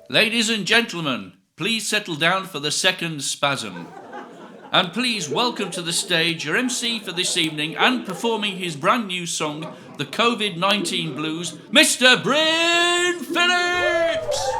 Ladies and gentlemen, please settle down for the second spasm. And please welcome to the stage your MC for this evening and performing his brand new song, The COVID-19 Blues, Mr. Bryn Phillips!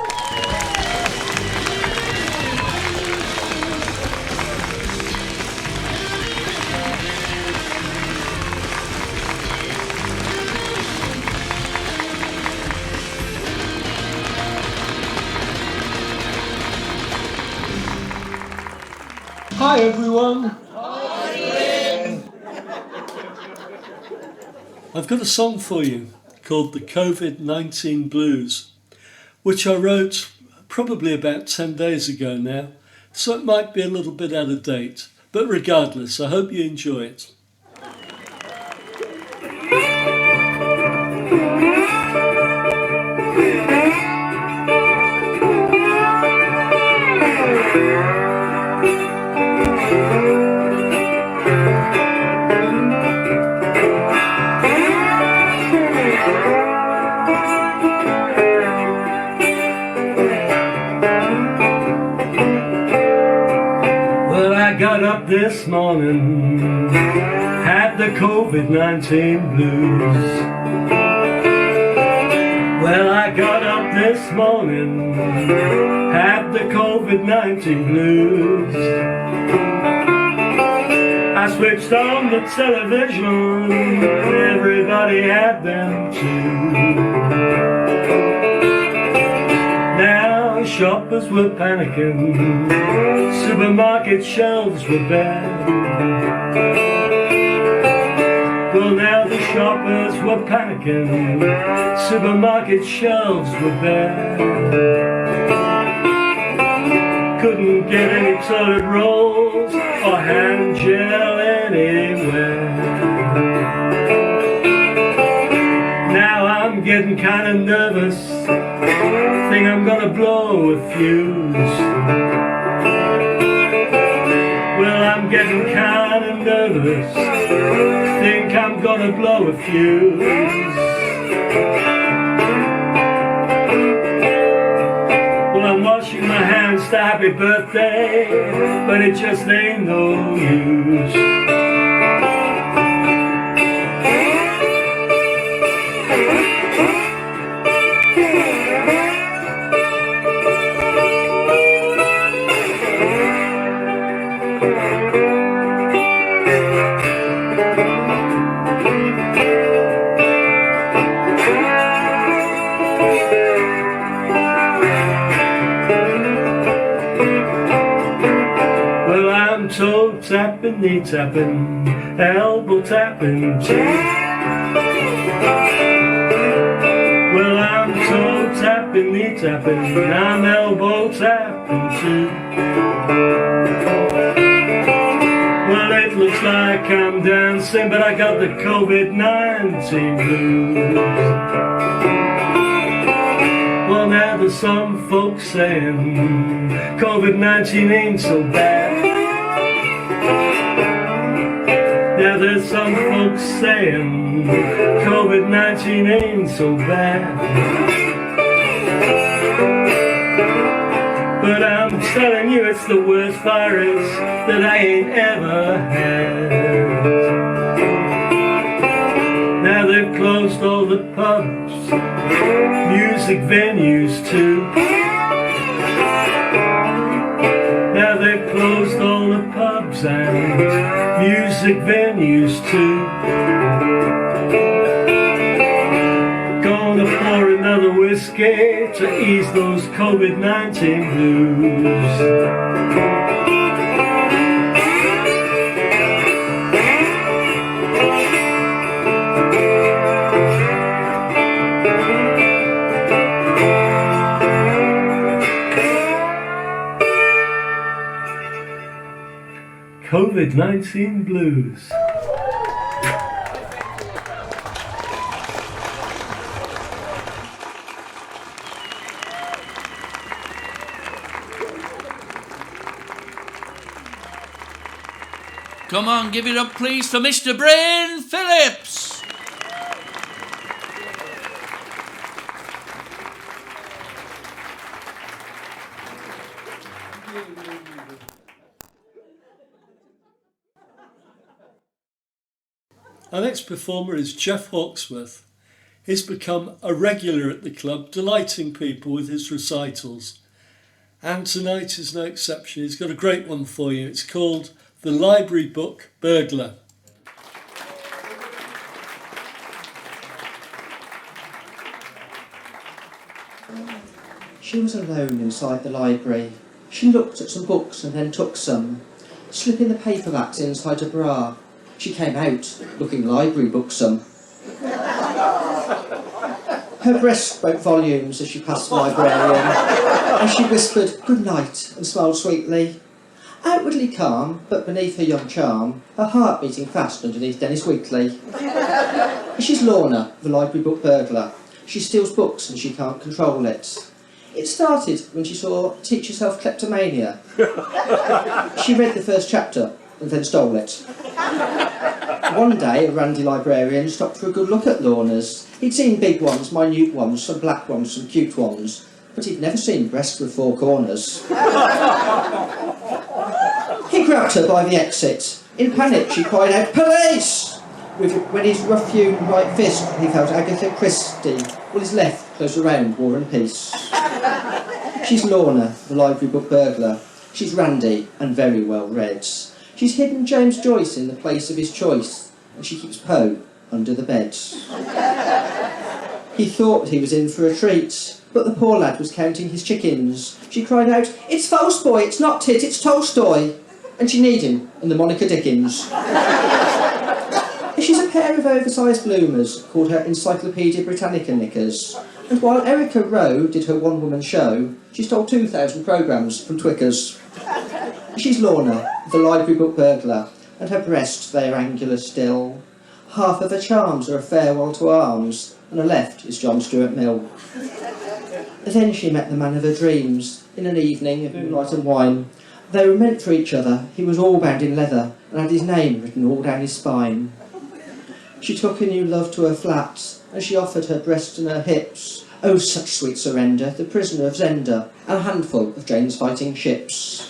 Hi everyone. Hi. I've got a song for you called The COVID-19 Blues, which I wrote probably about 10 days ago now, so it might be a little bit out of date, but regardless, I hope you enjoy it. I got up this morning, had the COVID-19 blues. Well, I got up this morning, had the COVID-19 blues. I switched on the television, everybody had them too. Now shoppers were panicking, supermarket shelves were bare. Well, now the shoppers were panicking, supermarket shelves were bare. Couldn't get any toilet rolls or hand gel anywhere. Now I'm getting kinda nervous, think I'm gonna blow a fuse. Well, I'm getting kinda nervous, think I'm gonna blow a fuse. Well, I'm washing my hands to happy birthday, but it just ain't no use. Toe tapping, knee tapping, elbow tapping too. Well, I'm toe tapping, knee tapping, I'm elbow tapping too. Well, it looks like I'm dancing, but I got the COVID-19 blues. Well, now there's some folks saying COVID-19 ain't so bad. Now there's some folks saying COVID-19 ain't so bad. But I'm telling you it's the worst virus that I ain't ever had. Now they've closed all the pubs, music venues too. Now they've closed all the pubs and music venues too. Gonna pour another whiskey to ease those COVID-19 blues. COVID-19 Blues. Come on, give it up please for Mr. Bryn Phillips. Our next performer is Jeff Hawksworth. He's become a regular at the club, delighting people with his recitals. And tonight is no exception. He's got a great one for you. It's called The Library Book Burglar. She was alone inside the library. She looked at some books and then took some, slipping the paperbacks inside her bra. She came out looking library booksome. Her breast spoke volumes as she passed the librarian, and she whispered good night and smiled sweetly. Outwardly calm, but beneath her young charm, her heart beating fast underneath Dennis Wheatley. She's Lorna, the library book burglar. She steals books and she can't control it. It started when she saw Teach Yourself Kleptomania. She read the first chapter and then stole it. One day, a randy librarian stopped for a good look at Lorna's. He'd seen big ones, minute ones, some black ones, some cute ones, but he'd never seen breasts with four corners. He grabbed her by the exit. In panic, she cried out, "Police!" When his rough-hewn right fist, he felt Agatha Christie, while his left close around War and Peace. She's Lorna, the library book burglar. She's randy and very well read. She's hidden James Joyce in the place of his choice, and she keeps Poe under the bed. He thought he was in for a treat, but the poor lad was counting his chickens. She cried out, "It's False Boy, it's not Tit, it's Tolstoy!" And she need him in the Monica Dickens. She's a pair of oversized bloomers called her Encyclopaedia Britannica knickers. And while Erica Rowe did her one-woman show, she stole 2,000 programmes from Twickers. She's Lorna, the library book burglar, and her breasts, they're angular still. Half of her charms are a farewell to arms, and her left is John Stuart Mill. Then she met the man of her dreams, in an evening of moonlight and wine. They were meant for each other, he was all bound in leather, and had his name written all down his spine. She took a new love to her flat, and she offered her breast and her hips. Oh, such sweet surrender, the prisoner of Zenda, and a handful of Jane's fighting ships.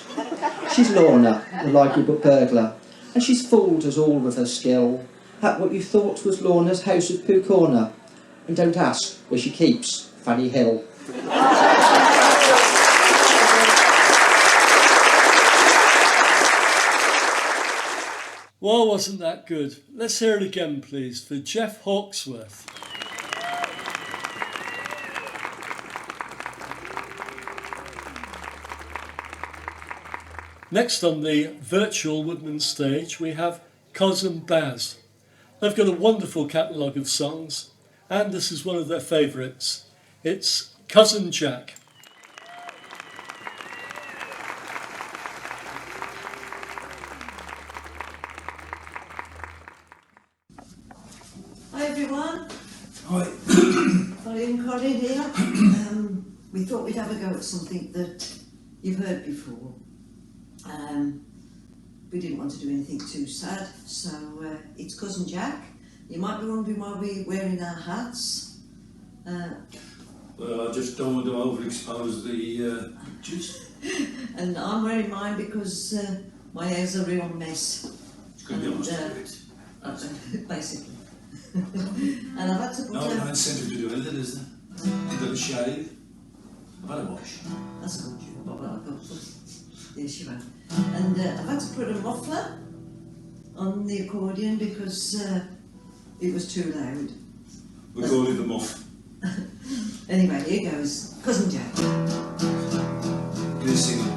She's Lorna, the library book burglar, and she's fooled us all with her skill at what you thought was Lorna's house of Pooh Corner. And don't ask where she keeps Fanny Hill. Well, wasn't that good? Let's hear it again, please, for Jeff Hawksworth. Next on the virtual Woodman stage, we have Cos and Baz. They've got a wonderful catalogue of songs, and this is one of their favourites. It's Cousin Jack. Hi everyone, Hi. Holly and Colin here. We thought we'd have a go at something that you've heard before. We didn't want to do anything too sad, so it's Cousin Jack. You might be wondering why we're wearing our hats. Well, I just don't want to overexpose the pictures. And I'm wearing mine because my hair's a real mess. It's going to be honest with it. Basically. And I've had to put No incentive to do anything, is there? You've got a shave. I've had a wash. That's a good job, but I've got to. Yes, you have. And I've had to put a muffler on the accordion because it was too loud. We call it the muff. Anyway, here goes. Cousin Jack. You sing it.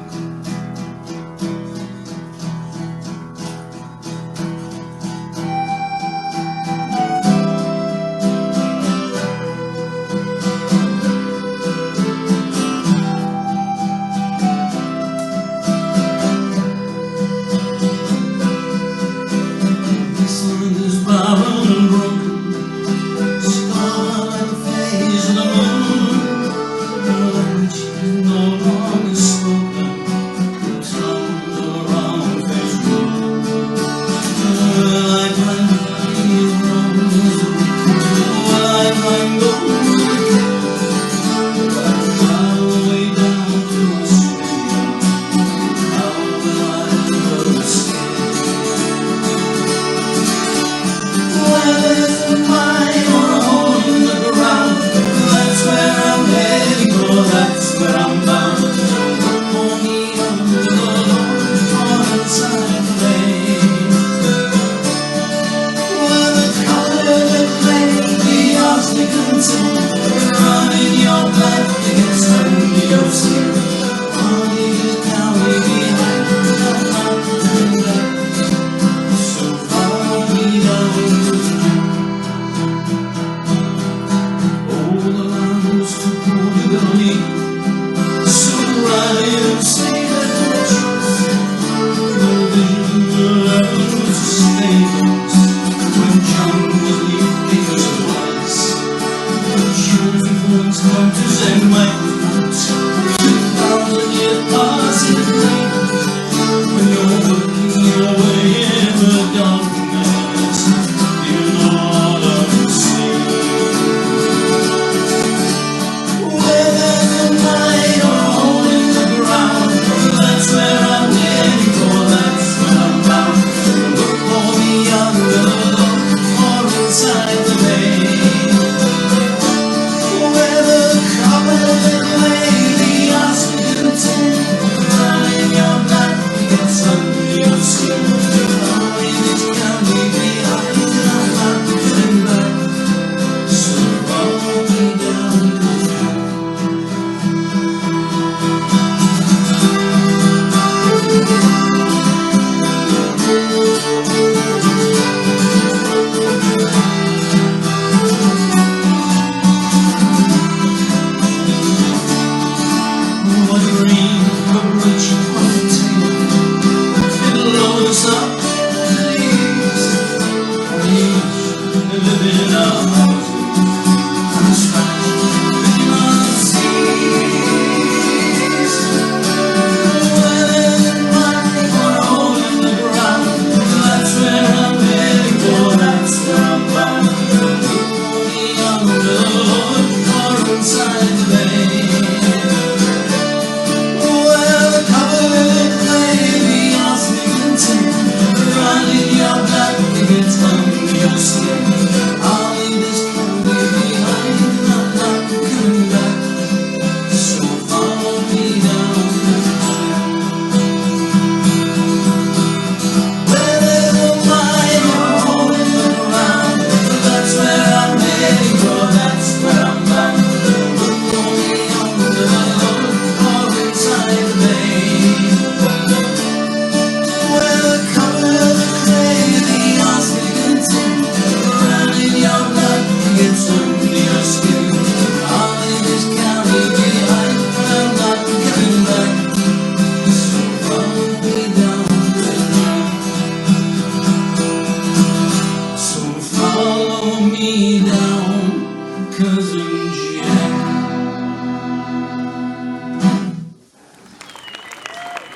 blood against under your skin. I'll leave this county behind. So follow me down the track. All the lambs to Portugal, so ride and say that the truth. No vision will ever sustain us. When John was leaving us twice, sure influence come to send my foot. 2,000 years pass in rain. When you're working your way in the darkness, you're not unseen. Where there's a mine or a hole in the ground, that's where I'm heading for, that's where I'm bound. Look for me under or inside the vein. Where the covered lady asks me to tend, running your back against under your skin. Oh, in this county behind, I'm not coming back. So follow me down the track. What a dream of rich hunting. It loads up the leaves. We live in our houses and scratch in our seas. Where there's a mine or a hole in the ground, that's where I'm heading for, that's where I'm bound. Look for me under or inside the vein. Well, the covered lady asked me content, running your back against under your skin. I'll leave this county behind, I'm not coming back. So follow me down the track. Where there's a mine or a hole in the ground, that's where I'm heading for, that's where I'm bound. Look for me under or inside the vein. Where the covered lady asks me content, running your blood against under your skin. I'll leave this county behind, I'm not coming back. So follow me down the track. So follow me down, cousin Jack.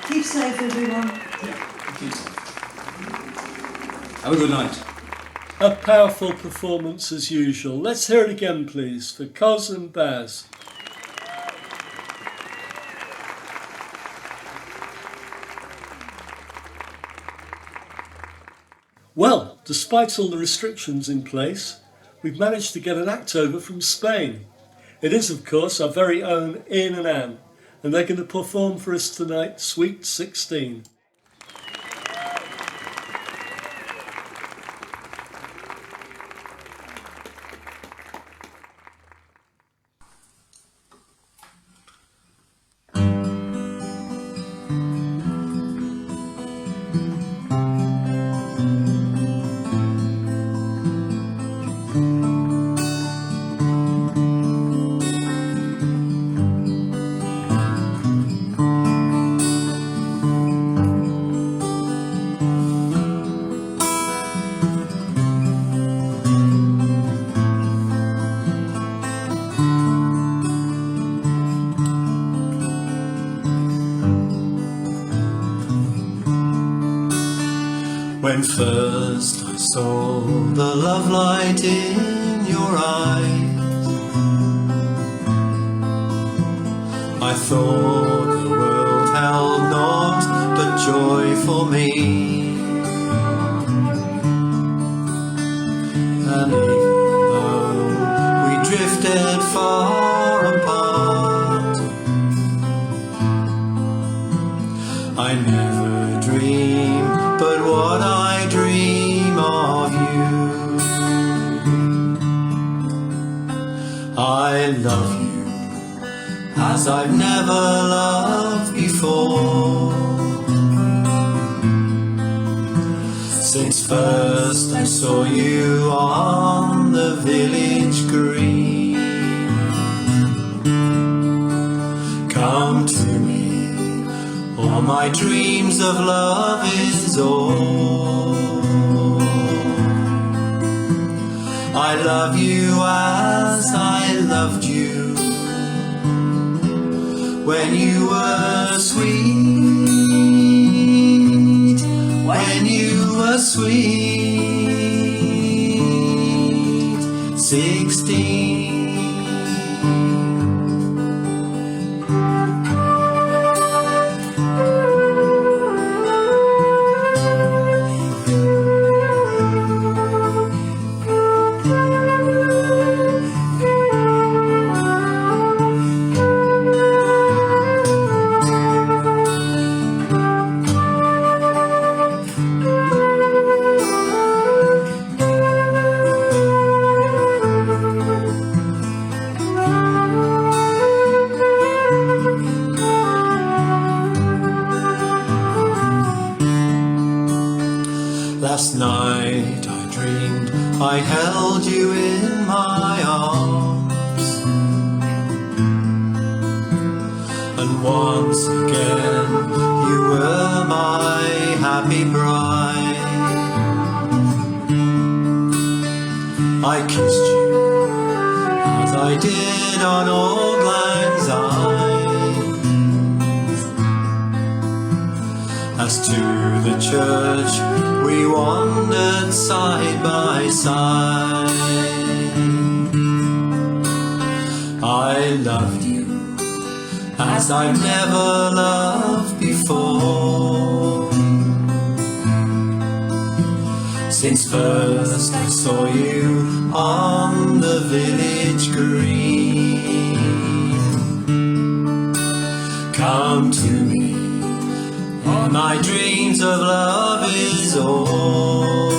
Keep safe, everyone. Have a good night. A powerful performance as usual. Let's hear it again, please, for Cos and Baz. Well, despite all the restrictions in place, we've managed to get an act over from Spain. It is, of course, our very own Ian and Anne, and they're going to perform for us tonight, Sweet 16. When first I saw the love light in your eyes, I thought the world held naught but joy for me. And even though we drifted far apart, I never dreamed but what I dream of you. I love you as I've never loved before. Since first I saw you on the village green, come to me, all my dreams of love is o'er. I love you as I loved you when you were sweet, when you were sweet, 16. Last night I dreamed I held you in my arms, and once again you were my happy bride. I kissed you as I did on old lang syne. As to the church we wandered side by side. I loved you as I've never loved before. Since first I saw you on the village green, come to me, all my dreams of love is o'er.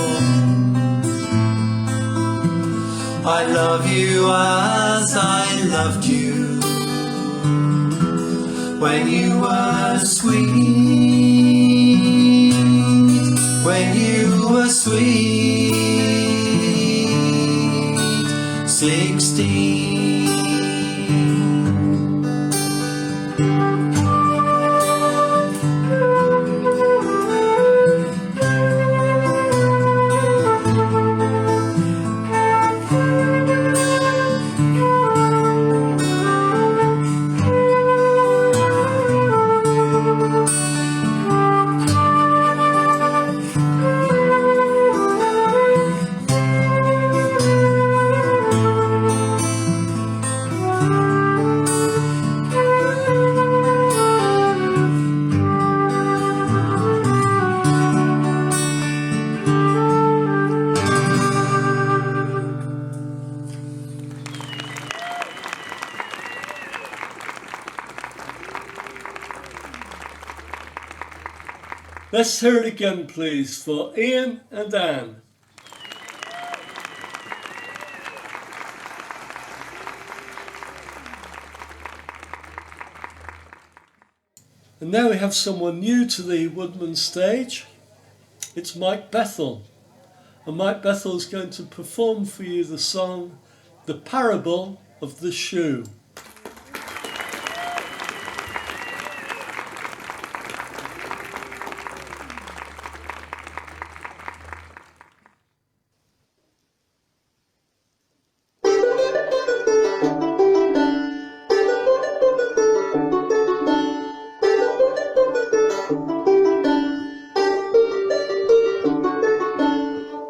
I love you as I loved you when you were sweet, when you were sweet, 16. Let's hear it again, please, for Ian and Anne. And now we have someone new to the Woodman stage. It's Mike Bethel. And Mike Bethel is going to perform for you the song, The Parable of the Shoe.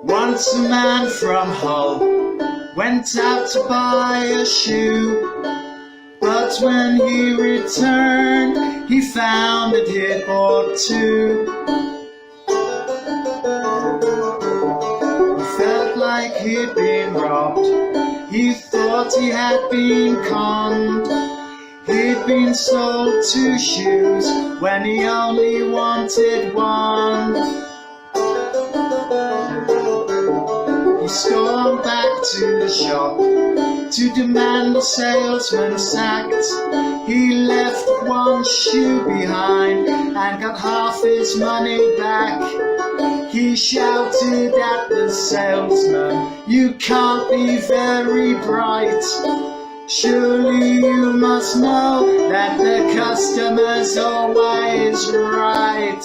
Once a man from Hull went out to buy a shoe, but when he returned he found that he'd bought two. He felt like he'd been robbed, he thought he had been conned. He'd been sold two shoes when he only wanted one. He stormed back to the shop, to demand the salesman sacked. He left one shoe behind and got half his money back. He shouted at the salesman, "You can't be very bright. Surely you must know that the customer's always right."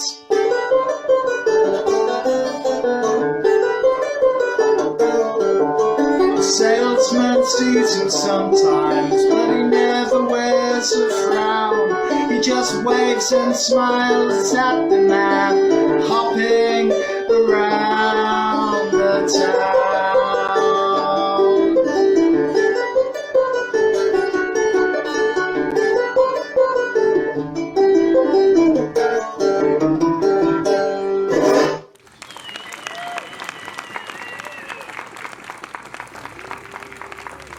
The salesman sees him sometimes, but he never wears a frown. He just waves and smiles at the man hopping around the town.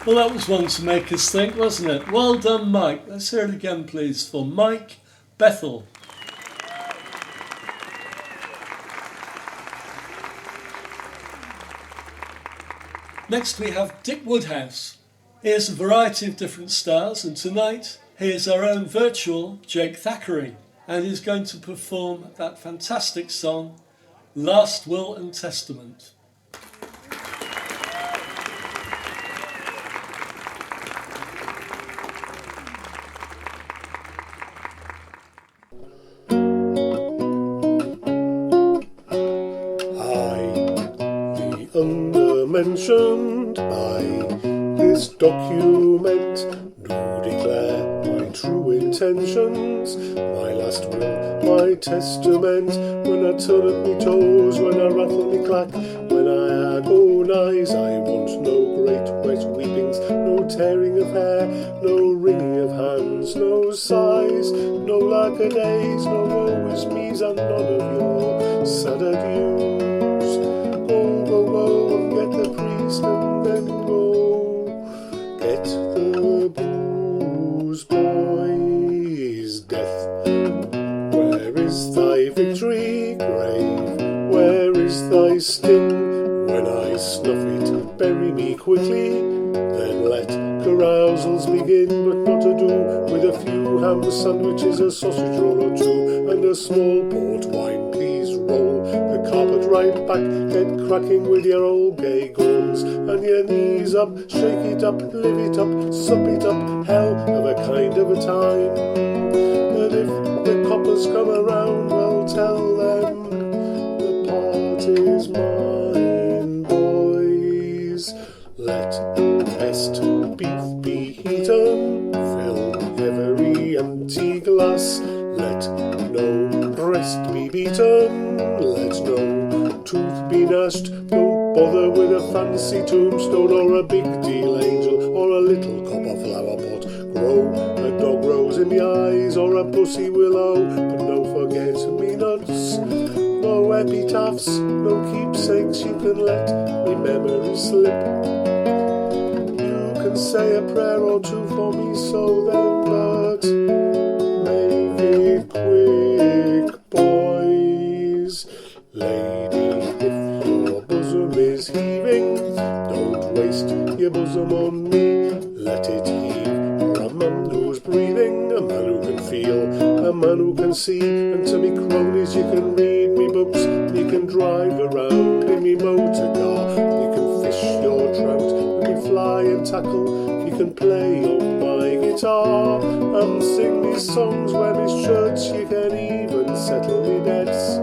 Well, that was one to make us think, wasn't it? Well done, Mike. Let's hear it again, please, for Mike Bethel. Next we have Dick Woodhouse. He has a variety of different styles, and tonight he is our own virtual Jake Thackeray, and he's going to perform that fantastic song, Last Will and Testament. Mentioned by this document do declare my true intentions, my last will, my testament. When I turn up me toes, when I rattle me clack, when I agonise, I want no great wet weepings, no tearing of hair, no wringing of hands, no sighs, no lack of days, no woe is me's, and none of your sad adieus. Go, and get the priest, and then go get the booze, boys. Death, where is thy victory, grave? Where is thy sting? When I snuff it, bury me quickly, then let carousals begin, but not to do with a few ham sandwiches, a sausage roll or two, and a small port wine. Please roll the carpet right back, get cracking with your old gay guns, and your knees up, shake it up, live it up, sup it up, hell of a kind of a time. And if the coppers come around, well, tell them the party's mine, boys. Let best beef be eaten, fill every empty glass, let no breast be beaten, let no tooth be gnashed, don't bother with a fancy tombstone or a big deal angel or a little copper flower pot. Grow a dog rose in the eyes or a pussy willow, but no forget-me-nots, no epitaphs, no keepsakes you can let me memory slip. You can say a prayer or two for me, so then, but make it quick, boys. Lady, if your bosom is heaving, don't waste your bosom on me. Let it heave for a man who's breathing, a man who can feel, a man who can see. And to me cronies, you can read me books, you can drive around in me motor car, you can fish your trout, you can fly and tackle, you can play on my guitar and sing me songs, wear me shirts, you can even settle me debts.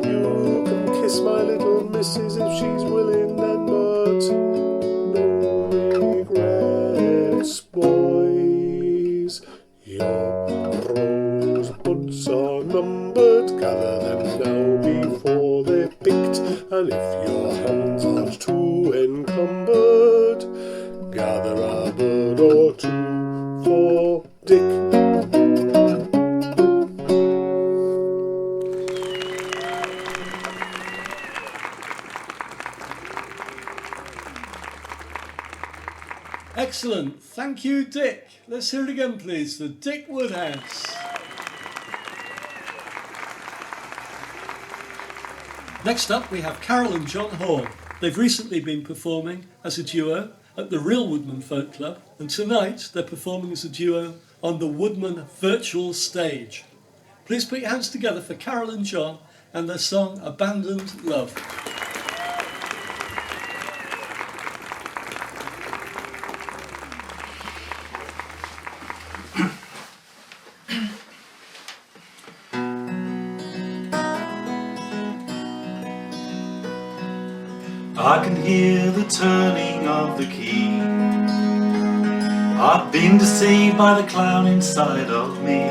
You can kiss my little missus if she's willing then, but no regrets, boys. Your rosebuds are numbered, gather them now before they're picked, and if your hands aren't too encumbered, gather a bird or two for Dick. Excellent. Thank you, Dick. Let's hear it again, please, for Dick Woodhouse. Next up, we have Carolyn and Horhn. They've recently been performing as a duo, at the real Woodman Folk Club, and tonight they're performing as a duo on the Woodman Virtual Stage. Please put your hands together for Carolyn and John and their song Abandoned Love. I can hear the turning of the key. I've been deceived by the clown inside of me.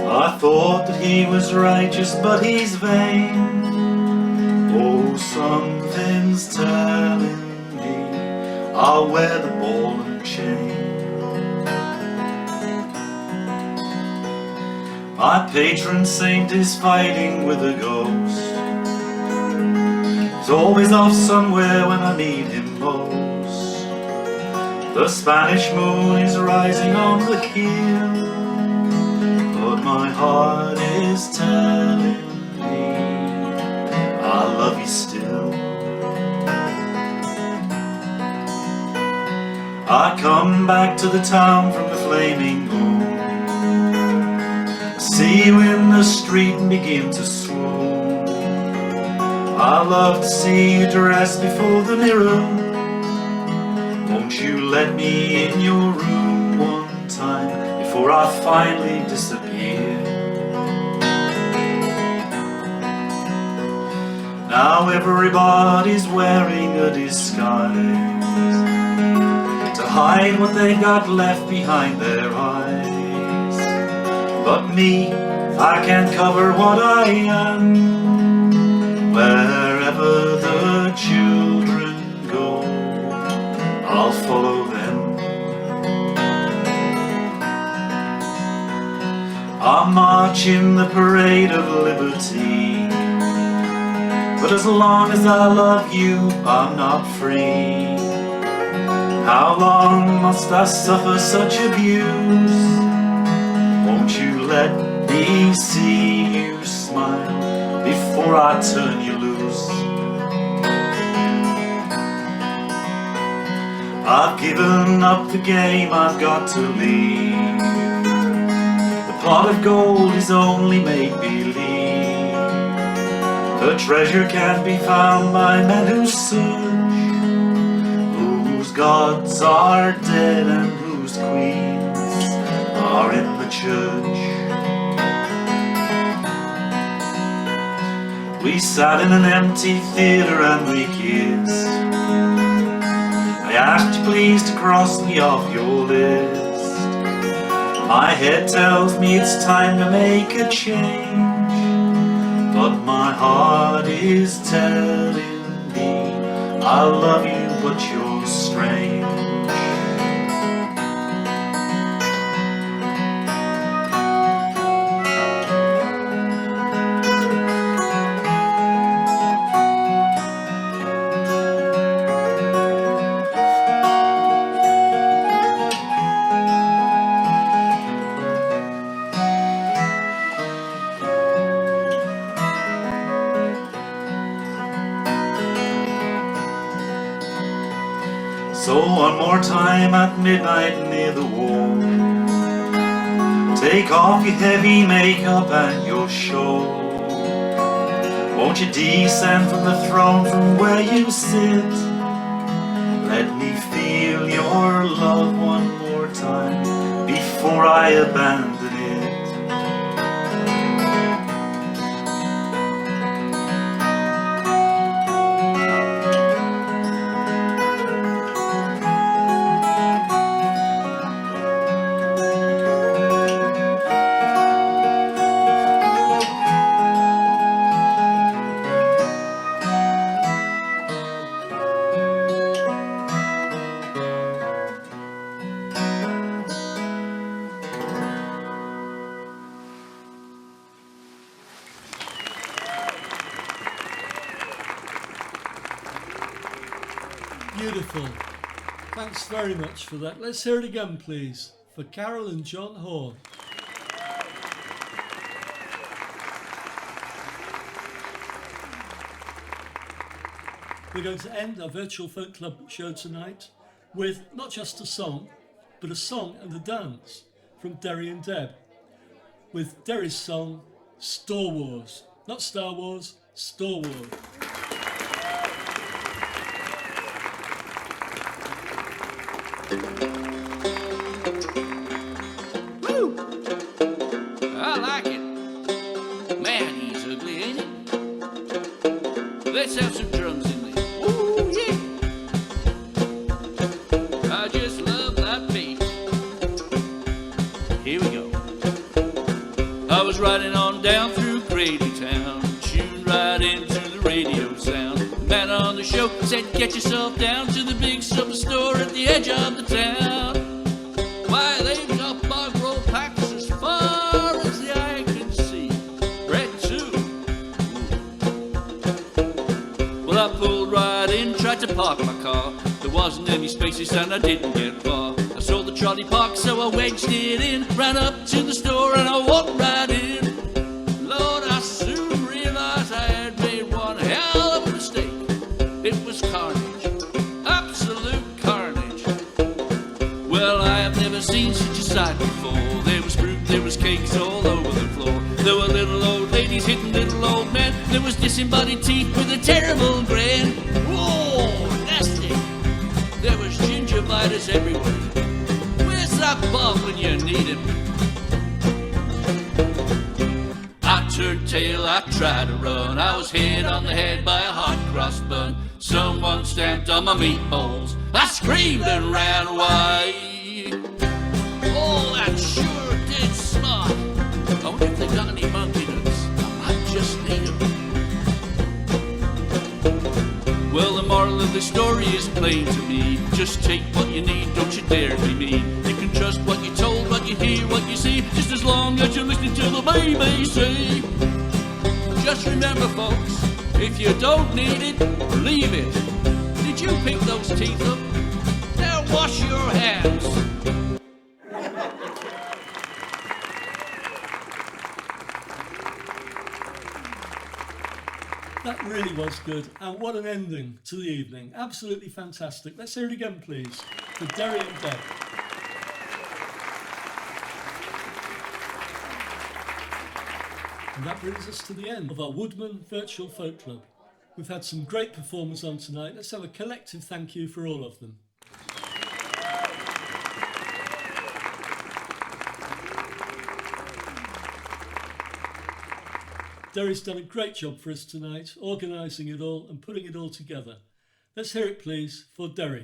I thought that he was righteous, but he's vain. Oh, something's telling me I'll wear the ball and chain. My patron saint is fighting with a ghost. He's always off somewhere when I need him most. The Spanish moon is rising on the keel, but my heart is telling me I love you still. I come back to the town from the flaming moon, see you in the street and begin to swoon. I love to see you dressed before the mirror. Won't you let me in your room one time before I finally disappear? Now everybody's wearing a disguise to hide what they got left behind their eyes. But me, I can't cover what I am. Wherever the children go, I'll follow them. I'll march in the parade of liberty, but as long as I love you, I'm not free. How long must I suffer such abuse? Won't you let me see you smile before I turn you loose? I've given up the game, I've got to leave. The pot of gold is only make-believe. The treasure can't be found by men who search, whose gods are dead and whose queens are in the church. We sat in an empty theatre and we kissed. I asked you please to cross me off your list. My head tells me it's time to make a change, but my heart is telling me I love you, but you're strange. So one more time at midnight near the wall, take off your heavy makeup and your shawl. Won't you descend from the throne from where you sit? Let me feel your love one more time before I abandon it. Beautiful. Thanks very much for that. Let's hear it again, please, for Carol and John Horhn. we're going to end our Virtual Folk Club show tonight with not just a song, but a song and a dance from Derry and Deb, with Derry's song, Store Wars. Not Star Wars, Store Wars. Woo! I like it. Man, he's ugly, ain't he? Let's have some drums in there. Ooh, yeah! I just love that beat. Here we go. I was riding on down through Grady Town, tuned right into the radio sound. The man on the show said, get yourself down to the big superstore at the edge of the town. Why, they've got bog roll packs as far as the eye can see. Bread too. Well, I pulled right in, tried to park my car. There wasn't any spaces and I didn't get far. I saw the trolley park, so I wedged it in, ran up to the store and I walked right in. Lord, I soon realized I had made one hell of a mistake. It was carnage, absolute carnage. Well, I have never seen such a sight before. There was fruit, there was cakes all over the floor. There were little old ladies hitting little old men. There was disembodied teeth with a terrible grin. Whoa, nasty. There was gingivitis everywhere. Where's that Bob when you need him? I turned tail, I tried to run. I was hit on the head by a hot cross bun. Someone stamped on my meatballs. I screamed and ran away. Oh, that sure did smart. I wonder if they got any monkey nuts. I just need them. Well, the moral of the story is plain to me. Just take what you need, don't you dare be mean. You can trust what you're told, what you hear, what you see, just as long as you're listening to the BBC. Just remember, folks, if you don't need it, leave it. Did you pick those teeth up? Now wash your hands. That really was good, and what an ending to the evening. Absolutely fantastic. Let's hear it again, please, for Derry and Deb. And that brings us to the end of our Woodman Virtual Folk Club. We've had some great performers on tonight. Let's have a collective thank you for all of them. Derry's done a great job for us tonight, organising it all and putting it all together. Let's hear it, please, for Derry.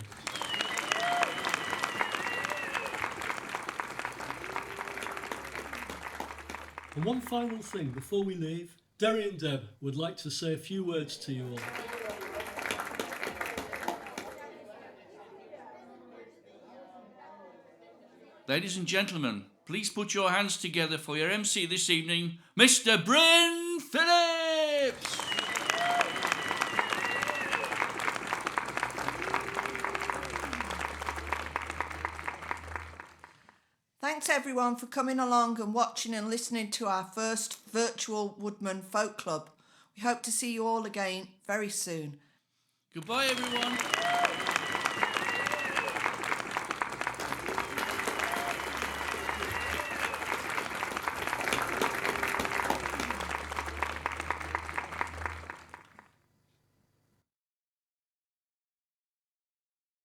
And one final thing before we leave, Derry and Deb would like to say a few words to you all. Ladies and gentlemen, please put your hands together for your MC this evening, Mr. Bryn Phillips! Thanks everyone for coming along and watching and listening to our first virtual Woodman Folk Club. We hope to see you all again very soon. Goodbye everyone.